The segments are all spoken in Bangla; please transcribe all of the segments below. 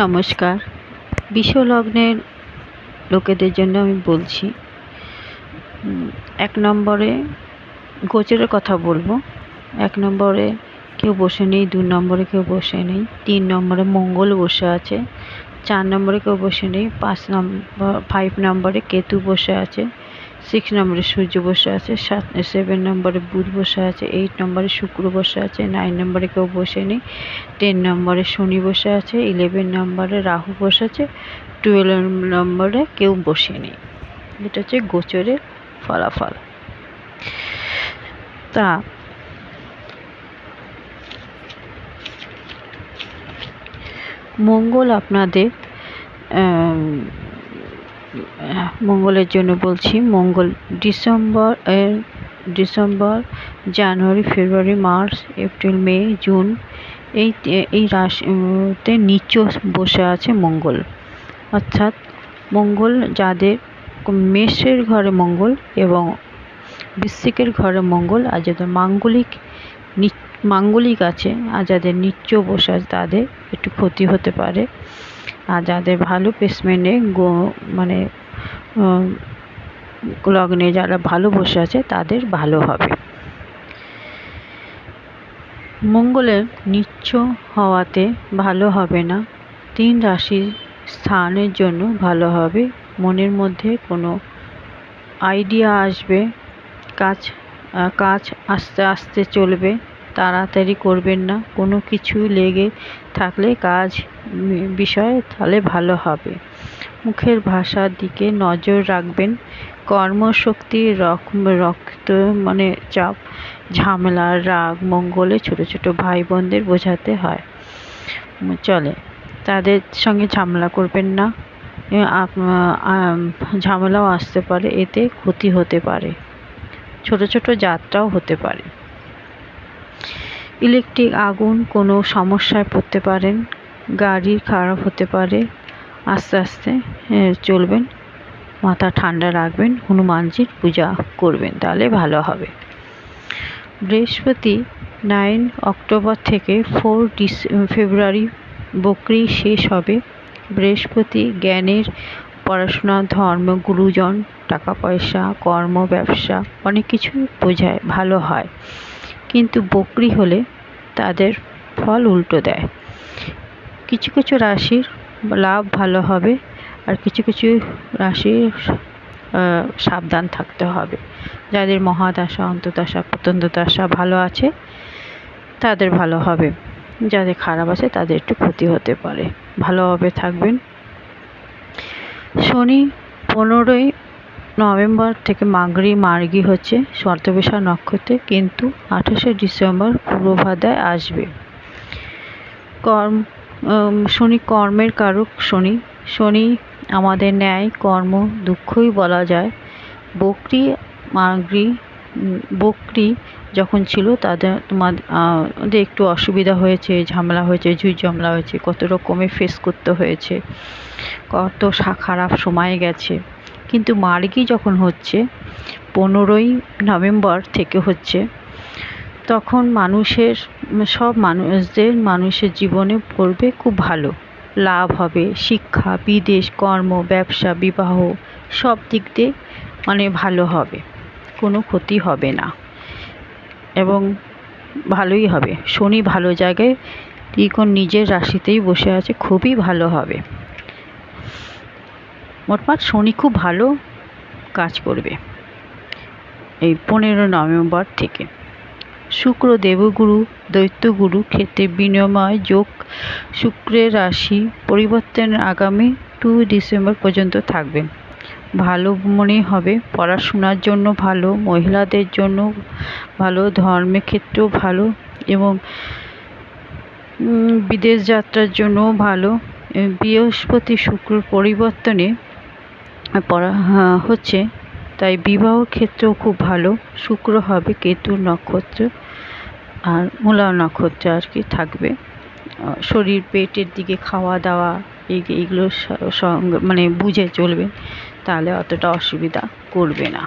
নমস্কার। বিশ্বলগ্নের লোকেদের জন্য আমি বলছি। ১ নম্বরে গোচরের কথা বলবো। ১ নম্বরে কেউ বসে নেই, ২ নম্বরে কেউ বসে নেই, ৩ নম্বরে মঙ্গল বসে আছে, ৪ নম্বরে কেউ বসে নেই, ৫ নম্বরে কেতু বসে আছে, 6 নম্বরে সূর্য বসে আছে, 7 নম্বরে বুধ বসে আছে, 8 নম্বরে শুক্র বসে আছে, 9 নম্বরে কেউ বসে নেই, 10 নম্বরে শনি বসে আছে, 11 নম্বরে রাহু বসে আছে, 12 নম্বরে কেউ বসে নেই। এটা হচ্ছে গোচরের ফলাফল। তা মঙ্গল আপনাদের মঙ্গলের জন্য বলছি। মঙ্গল ডিসেম্বর, জানুয়ারি, ফেব্রুয়ারি, মার্চ, এপ্রিল, মে, জুন এই রাশিতে নিচ বসে আছে মঙ্গল। অর্থাৎ মঙ্গল যাদের মেষের ঘরে মঙ্গল এবং বৃশ্চিকের ঘরে মঙ্গল, আর যাদের মাঙ্গলিক আছে আর যাদের নিচ বসে আছে তাদের একটু ক্ষতি হতে পারে। আর যাদের ভালো প্লেসমেন্টে মানে লগ্নে যারা ভালো বসে আছে তাদের ভালো হবে। মঙ্গলের নিচ হওয়াতে ভালো হবে না। 3 রাশির স্থানের জন্য ভালো হবে। মনের মধ্যে কোনো আইডিয়া আসবে, কাজ আস্তে আস্তে চলবে, তাড়াতাড়ি করবেন না। কোনো কিছু লেগে থাকলে কাজ বিষয়ে তাহলে ভালো হবে। মুখের ভাষার দিকে নজর রাখবেন। কর্মশক্তি রক্ত মানে চাপ, ঝামেলা, রাগ মঙ্গলে ছোট ছোট ভাই বোনদের বোঝাতে হয় চলে, তাদের সঙ্গে ঝামেলা করবেন না। ঝামেলাও আসতে পারে, এতে ক্ষতি হতে পারে, ছোট ছোট যাত্রাও হতে পারে। ইলেকট্রিক আগুন কোনো সমস্যায় পড়তে পারেন, গাড়ি খারাপ হতে পারে। আস্তে আস্তে চলবেন, মাথা ঠান্ডা রাখবেন, হনুমানজির পূজা করবেন, তাহলে ভালো হবে। বৃহস্পতি 9 অক্টোবর থেকে 4 ফেব্রুয়ারি বকরি শেষ হবে। বৃহস্পতি জ্ঞানের, পড়াশোনা, ধর্ম, গুরুজন, টাকা পয়সা, কর্ম, ব্যবসা অনেক কিছু বোঝায়, ভালো হয়। কিন্তু বকরি হলে তাদের ফল উল্টো দেয়। কিছু কিছু রাশির লাভ ভালো হবে, আর কিছু কিছু রাশির সাবধান থাকতে হবে। যাদের মহাদশা, অন্তর্দশা, প্রত্যন্তদশা ভালো আছে তাদের ভালো হবে, যাদের খারাপ আছে তাদের একটু ক্ষতি হতে পারে। ভালোভাবে থাকবেন। শনি 15 নভেম্বর থেকে মার্গী হচ্ছে শতবিশা নক্ষত্রে, কিন্তু 28 ডিসেম্বর পূর্বভাদ্রায় আসবে। শনি কর্মের কারক। শনি আমাদের ন্যায়, কর্ম, দুঃখই বলা যায়। বকরি যখন ছিল তোমাদের একটু অসুবিধা হয়েছে, ঝামেলা হয়েছে, ঝামেলা হয়েছে, কত রকমের ফেস করতে হয়েছে, কত খারাপ সময় গেছে। কিন্তু মার্গী যখন হচ্ছে 15 নভেম্বর থেকে হচ্ছে, তখন মানুষের জীবনে পড়বে খুব ভালো লাভ হবে। শিক্ষা, বিদেশ, কর্ম, ব্যবসা, বিবাহ সব দিক দিয়ে ভালো হবে, কোনো ক্ষতি হবে না এবং ভালোই হবে। শনি ভালো জায়গায় ত্রিকোণ নিজের রাশিতেই বসে আছে, খুবই ভালো হবে। মোটমাট শনি খুব ভালো কাজ করবে এই 15 নভেম্বর থেকে। শুক্র দেবগুরু, দৈত্যগুরু ক্ষেত্রে বিনিময় যোগ। শুক্রের রাশি পরিবর্তনের আগামী 2 ডিসেম্বর পর্যন্ত থাকবে। ভালো মনে হবে, পড়াশোনার জন্য ভালো, মহিলাদের জন্য ভালো, ধর্মের ক্ষেত্রেও ভালো এবং বিদেশ যাত্রার জন্য ভালো। বৃহস্পতি শুক্র পরিবর্তনে হচ্ছে, তাই বিবাহ ক্ষেত্রেও খুব ভালো। শুক্র হবে কেতুর নক্ষত্র আর মূলা নক্ষত্রে আর কি থাকবে। শরীর, পেটের দিকে খাওয়া দাওয়া এইগুলো বুঝে চলবে, তাহলে অতটা অসুবিধা করবে না।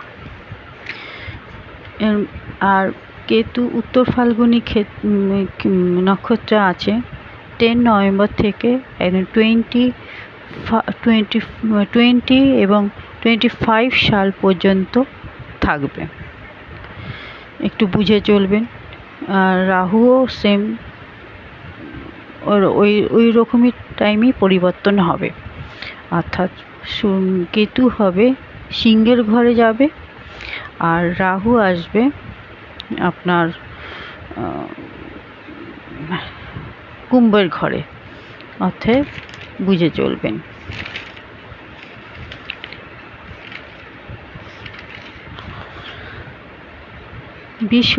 আর কেতু উত্তর ফাল্গুনী নক্ষত্রে আছে, 10 নভেম্বর থেকে একদম 20 এবং 25 সাল পর্যন্ত থাকবে। একটু বুঝে চলবেন। আর রাহুও সেম ওই রকমই টাইমেই পরিবর্তন হবে, অর্থাৎ কেতু হবে সিংহের ঘরে যাবে আর রাহু আসবে আপনার কুম্ভের ঘরে, অর্থাৎ বুঝে চলবেন। বিশ্ব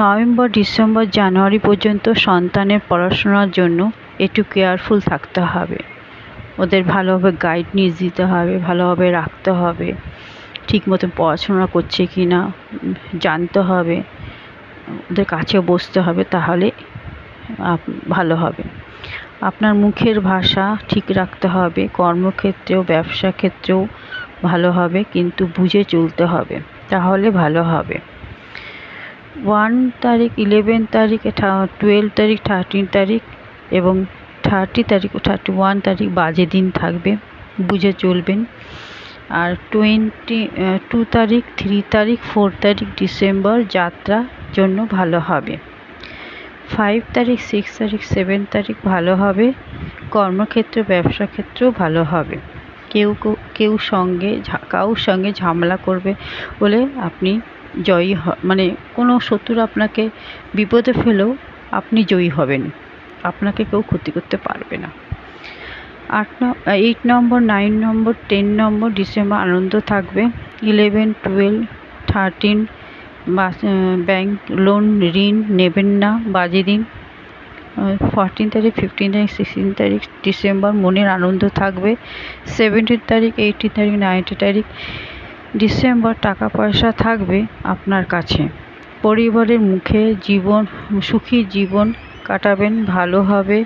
নভেম্বর, ডিসেম্বর, জানুয়ারি পর্যন্ত সন্তানের পড়াশোনার জন্য একটু কেয়ারফুল থাকতে হবে। ওদের ভালোভাবে গাইডেন্স দিতে হবে, ভালোভাবে রাখতে হবে, ঠিক মতন পড়াশোনা করছে কি না জানতে হবে, ওদের কাছে বসতে হবে, তাহলে ভালো হবে। আপনার মুখের ভাষা ঠিক রাখতে হবে, কর্মক্ষেত্রেও ব্যবসা ক্ষেত্রেও ভালো হবে, কিন্তু বুঝে চলতে হবে, তাহলে ভালো হবে। 1 তারিখ, 11 তারিখ, 12 তারিখ, 13 তারিখ এবং 30 তারিখ ও 31 তারিখ বাজে দিন থাকবে, বুঝে চলবেন। আর 22 তারিখ, 3 তারিখ, 4 তারিখ ডিসেম্বর যাত্রার জন্য ভালো হবে। 5 তারিখ, 6 তারিখ, 7 তারিখ ভালো হবে, কর্মক্ষেত্রে ব্যবসা ক্ষেত্রেও ভালো হবে। কারোর সঙ্গে ঝামেলা করবে বলে আপনি জয়ী মানে কোনো শত্রু আপনাকে বিপদে ফেলেও আপনি জয়ী হবেন, আপনাকে কেউ ক্ষতি করতে পারবে না। 8 নম্বর, 9 নম্বর, 10 নম্বর ডিসেম্বর আনন্দ থাকবে। 11, 12, 13 ব্যাংক লোন ঋণ নেবেন না, বাজে দিন। 14 তারিখ, 15 তারিখ, 16 তারিখ ডিসেম্বর মনের আনন্দ থাকবে। 17 তারিখ, 18 তারিখ, 19 তারিখ ডিসেম্বর টাকা পয়সা থাকবে আপনার কাছে। পরিবারের মুখে সুখী জীবন কাটাবেন, ভালো হবে।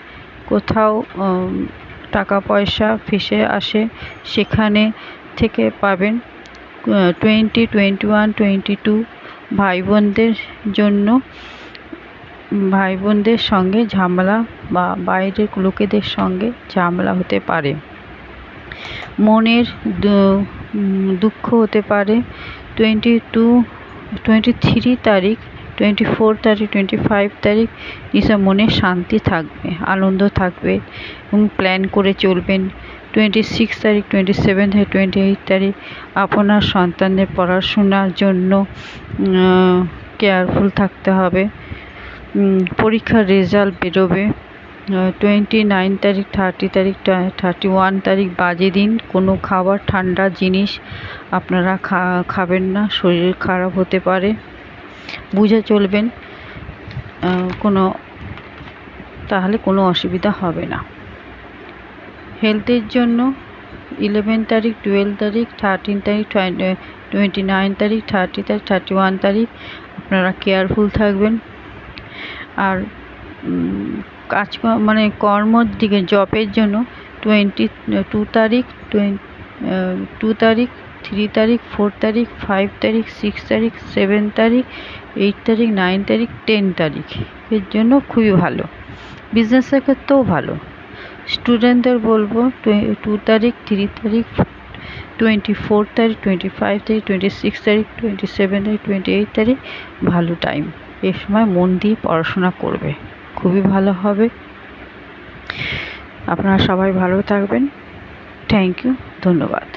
কোথাও টাকা পয়সা ফেসে আসে সেখানে থেকে পাবেন। 20, 21, 22 ভাই বোনদের সঙ্গে ঝামেলা বা বাইরের লোকেদের সঙ্গে ঝামেলা হতে পারে, মনের দুঃখ হতে পারে। 23 তারিখ, 24 তারিখ, 25 তারিখ মনে শান্তি থাকবে, আনন্দ থাকবে এবং প্ল্যান করে চলবেন। 26 তারিখ, 27 তারিখ, 28 তারিখ আপনার সন্তানদের পড়াশোনার জন্য কেয়ারফুল থাকতে হবে। পরীক্ষার রেজাল্ট বেরোবে। 29 তারিখ, 30 তারিখ, 31 তারিখ বাজে দিন। কোনো খাবার ঠান্ডা জিনিস আপনারা খাবেন না, শরীর খারাপ হতে পারে, বুঝে চলবেন। তাহলে কোনো অসুবিধা হবে না। হেলথের জন্য 11 তারিখ, 12 তারিখ, 13 তারিখ, 29 তারিখ, 30 তারিখ, 31 তারিখ আপনারা কেয়ারফুল থাকবেন। আর কর্মর দিকে জবের জন্য 22 তারিখ, 2 তারিখ, 3 তারিখ, 4 তারিখ, 5 তারিখ, 6 তারিখ, 7 তারিখ, 8 তারিখ, 9 তারিখ, 10 তারিখ এর জন্য খুবই ভালো। বিজনেসের ক্ষেত্রেও ভালো। স্টুডেন্টদের বলবো 2 তারিখ, 3 তারিখ, 24 তারিখ, 25 তারিখ, 26 তারিখ, 27 তারিখ, 28 তারিখ ভালো টাইম। এ সময় মন দিয়ে পড়াশোনা করবে, খুবই ভালো হবে। আপনারা সবাই ভালো থাকবেন। থ্যাংক ইউ, ধন্যবাদ।